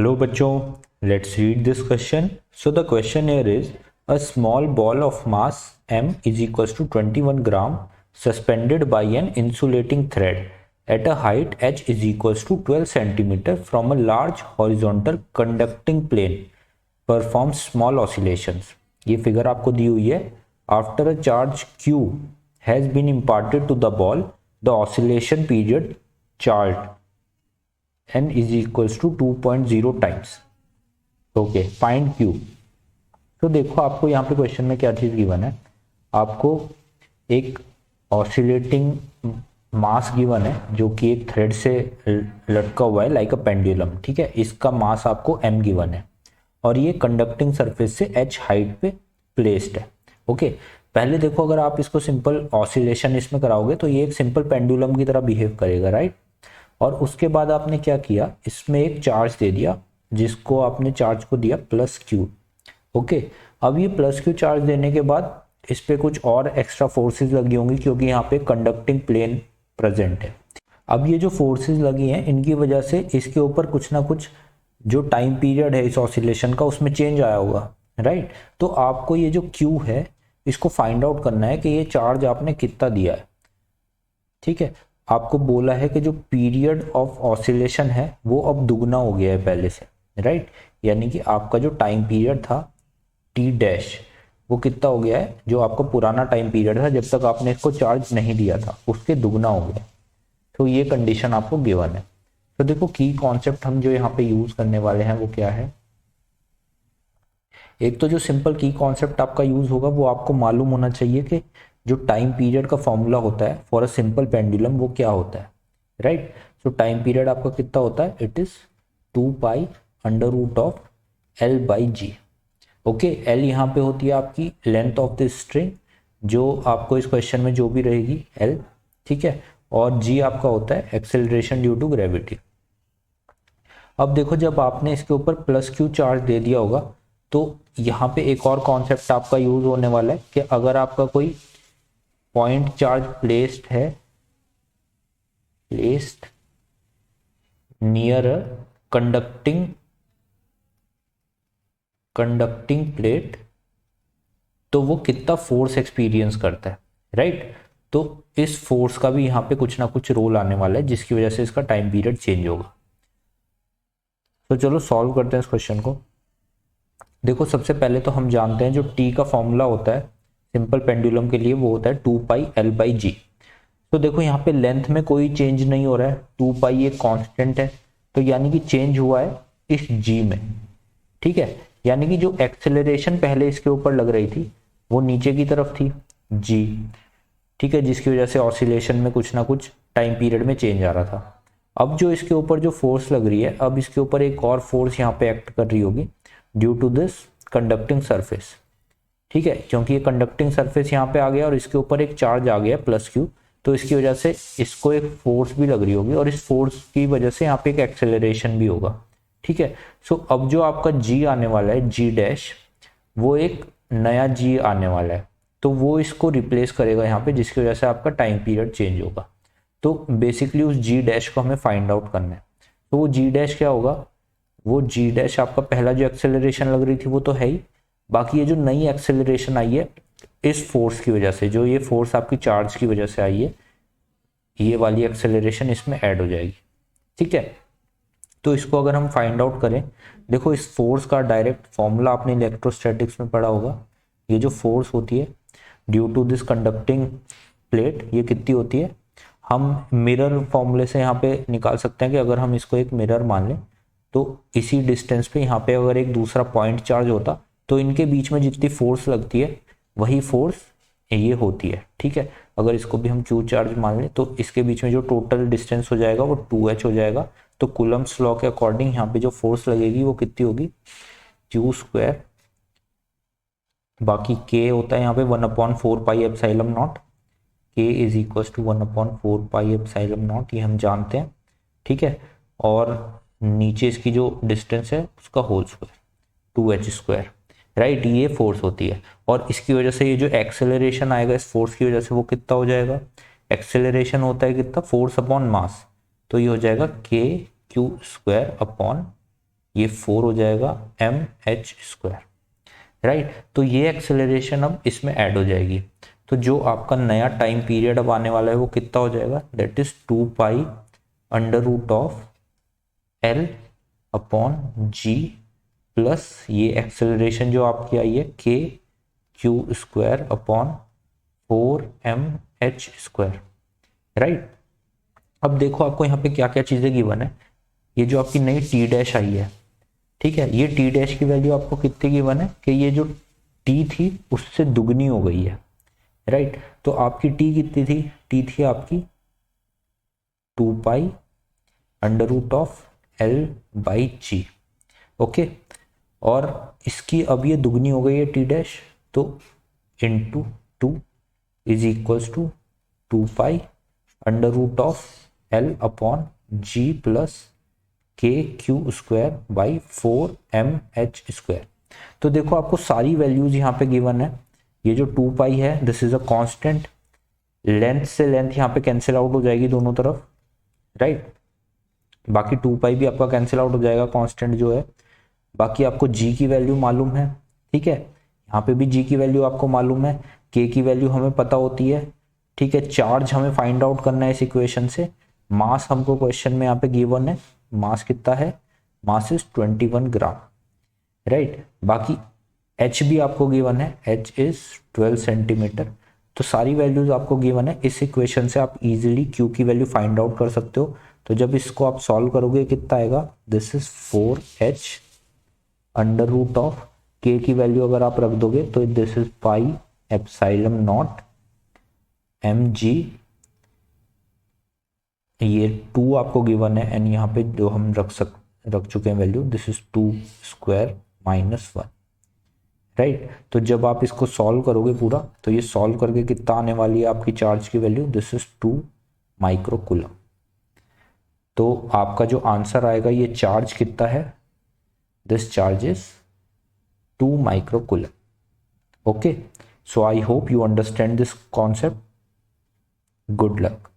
Hello bachcho, let's read this question. So the question here is a small ball of mass m is equals to 21 gram suspended by an insulating thread at a height h is equals to 12 centimeter from a large horizontal conducting plane performs small oscillations. ये figure आपको दी हुई है. After a charge q has been imparted to the ball, the oscillation period chart n is equals to 2.0 times. Okay, find q. तो देखो आपको यहाँ पे question में क्या चीज गिवन है. आपको एक ऑसिलेटिंग मास गिवन है जो कि एक थ्रेड से लटका हुआ है लाइक अ पेंडुलम. ठीक है, इसका मास आपको m गिवन है और ये कंडक्टिंग सरफेस से h हाइट पे प्लेस्ड है. ओके, पहले देखो अगर आप इसको सिंपल ऑसिलेशन इसमें कराओगे तो ये एक सिंपल पेंडुलम की तरह बिहेव करेगा, राइट. और उसके बाद आपने क्या किया, इसमें एक चार्ज दे दिया जिसको आपने चार्ज को दिया प्लस क्यू. ओके, अब ये प्लस क्यू चार्ज देने के बाद इस पे कुछ और एक्स्ट्रा फोर्सेस लगी होंगी क्योंकि यहाँ पे कंडक्टिंग प्लेन प्रेजेंट है. अब ये जो फोर्सेस लगी हैं इनकी वजह से इसके ऊपर कुछ ना कुछ जो टाइम पीरियड है इस ऑसिलेशन का उसमें चेंज आया होगा, राइट. तो आपको ये जो क्यू है इसको फाइंड आउट करना है कि ये चार्ज आपने कितना दिया है. ठीक है, आपको बोला है कि जो पीरियड ऑफ ऑसिलेशन है वो अब दुगना हो गया है पहले से, राइट. यानी कि आपका जो टाइम पीरियड था टी डैश वो कितना हो गया है, जो आपका पुराना टाइम पीरियड था जब तक आपने इसको चार्ज नहीं दिया था उसके दुगना हो गया. तो ये कंडीशन आपको गिवन है. तो देखो की कॉन्सेप्ट हम जो यहाँ पे यूज करने वाले हैं वो क्या है. एक तो जो सिंपल की कॉन्सेप्ट आपका यूज होगा वो आपको मालूम होना चाहिए कि जो टाइम पीरियड का फॉर्मूला होता है फॉर अ सिंपल पेंडुलम वो क्या होता है, राइट. सो टाइम पीरियड आपका कितना होता है, it is 2 pi under root of L by g. Okay, L यहाँ पे होती है आपकी लेंथ ऑफ दिस स्ट्रिंग जो आपको इस क्वेश्चन में जो भी रहेगी एल, ठीक है. और जी आपका होता है एक्सेलरेशन ड्यू टू ग्रेविटी. अब देखो जब आपने इसके ऊपर प्लस क्यू चार्ज दे दिया होगा तो यहाँ पे एक और कॉन्सेप्ट आपका यूज होने वाला है कि अगर आपका कोई पॉइंट चार्ज प्लेस्ड है, placed near a conducting plate तो वो कितना फोर्स एक्सपीरियंस करता है, राइट. तो इस फोर्स का भी यहाँ पे कुछ ना कुछ रोल आने वाला है जिसकी वजह से इसका टाइम पीरियड चेंज होगा. तो चलो सॉल्व करते हैं इस क्वेश्चन को. देखो सबसे पहले तो हम जानते हैं जो टी का फॉर्मूला होता है सिंपल पेंडुलम के लिए वो होता है 2 पाई एल बाई जी. तो देखो यहाँ पे लेंथ में कोई चेंज नहीं हो रहा है, 2 पाई एक कांस्टेंट है तो यानी कि चेंज हुआ है इस जी में. ठीक है, यानी कि जो एक्सेलरेशन पहले इसके ऊपर लग रही थी वो नीचे की तरफ थी जी, ठीक है, जिसकी वजह से ऑसिलेशन में कुछ ना कुछ टाइम पीरियड में चेंज आ रहा था. अब जो इसके ऊपर जो फोर्स लग रही है अब इसके ऊपर एक और फोर्स यहाँ पे एक्ट कर रही होगी due to this conducting surface. ठीक है, क्योंकि ये कंडक्टिंग सरफेस यहाँ पे आ गया और इसके ऊपर एक चार्ज आ गया प्लस क्यू तो इसकी वजह से इसको एक फोर्स भी लग रही होगी और इस फोर्स की वजह से यहाँ पे एक एक्सेलरेशन भी होगा. ठीक है, सो अब जो आपका जी आने वाला है जी डैश वो एक नया जी आने वाला है तो वो इसको रिप्लेस करेगा यहाँ पे जिसकी वजह से आपका टाइम पीरियड चेंज होगा. तो बेसिकली उस जी डैश को हमें फाइंड आउट करना है. तो वो जी डैश क्या होगा, वो जी डैश आपका पहला जो एक्सेलरेशन लग रही थी वो तो है ही, बाकी ये जो नई एक्सेलरेशन आई है इस फोर्स की वजह से, जो ये फोर्स आपकी चार्ज की वजह से आई है, ये वाली एक्सेलरेशन इसमें ऐड हो जाएगी. ठीक है, तो इसको अगर हम फाइंड आउट करें, देखो इस फोर्स का डायरेक्ट फॉर्मूला आपने इलेक्ट्रोस्टैटिक्स में पढ़ा होगा. ये जो फोर्स होती है due to this conducting plate ये कितनी होती है, हम मिरर फॉर्मूले से यहाँ पे निकाल सकते हैं कि अगर हम इसको एक मिरर मान लें तो इसी डिस्टेंस पे यहाँ पे अगर एक दूसरा पॉइंट चार्ज होता तो इनके बीच में जितनी फोर्स लगती है वही फोर्स ये होती है. ठीक है, अगर इसको भी हम क्यू चार्ज मान लें तो इसके बीच में जो टोटल डिस्टेंस हो जाएगा वो 2h हो जाएगा. तो कूलम्ब्स लॉ के अकॉर्डिंग यहाँ पे जो फोर्स लगेगी वो कितनी होगी, क्यू स्क्वायर, बाकी के होता है यहाँ पे 1/4 pi epsilon naught, k is equal to 1/4 pi epsilon naught, ये हम जानते हैं. ठीक है, और नीचे इसकी जो डिस्टेंस है उसका whole square 2h square, right. ये फोर्स होती है और इसकी वजह से ये जो एक्सेलरेशन आएगा इस फोर्स की वजह से वो कितना हो जाएगा, एक्सेलरेशन होता है कितना, फोर्स अपॉन मास, तो ये हो जाएगा के क्यू स्क्वायर अपॉन ये 4 हो जाएगा mh², राइट। तो ये एक्सेलरेशन अब इसमें ऐड हो जाएगी। तो जो आपका नया टाइम पीरियड अब आने वाला है वो कितना हो जाएगा, that is 2 pi under root of L upon G plus ये एक्सेलरेशन जो आपकी आई है k⁴ अपॉन 4mh², राइट। अब देखो आपको यहाँ पे क्या क्या चीज़ें गिवन है। ये जो आपकी नई टी डैश आई है, ठीक है, ये टी डैश की वैल्यू आपको कितनी गिवन है कि ये जो टी थी उससे दुगनी हो गई है, राइट। तो आपकी टी कितनी थी, टी थी आपकी 2 pi under root of L/G, okay. और इसकी अब ये दुगनी हो गई है टी डैश, तो into 2 is equals to 2 pi under root of L upon G plus k⁴ by 4mh²। तो देखो आपको सारी वैल्यूज यहाँ पे गिवन है। ये जो 2 पाई है this is a constant, length से लेंथ यहाँ पे कैंसिल आउट हो जाएगी दोनों तरफ, राइट। बाकी 2 पाई भी आपका कैंसिल आउट हो जाएगा कांस्टेंट जो है। बाकी आपको g की वैल्यू मालूम है, ठीक है, यहाँ पे भी g की वैल्यू आपको मालूम है, k की वैल्यू हमें पता होती है, ठीक है। चार्ज हमें फाइंड आउट करना है इस इक्वेशन से। मास हमको क्वेश्चन में यहाँ पे गिवन है, मास कितना है, मास इज 21 ग्राम, राइट। बाकी h भी आपको गिवन है, h इज 12 सेंटीमीटर। तो सारी वैल्यूज आपको गिवन है। इस इक्वेशन से आप इजीली q की वैल्यू फाइंड आउट कर सकते हो। तो जब इसको आप सॉल्व करोगे कितना आएगा, this is 4h under root of k की वैल्यू अगर आप रख दोगे तो this is pi epsilon naught mg, ये 2 आपको गिवन है एंड यहाँ पे जो हम रख चुके हैं value, this is 2² minus 1, right. तो जब आप इसको सॉल्व करोगे पूरा तो ये सॉल्व करके कितना आने वाली है आपकी चार्ज की value, this is 2 micro coulomb. तो आपका जो आंसर आएगा ये चार्ज कितना है, this charge is 2 micro coulomb, okay. So I hope you understand this concept. Good luck.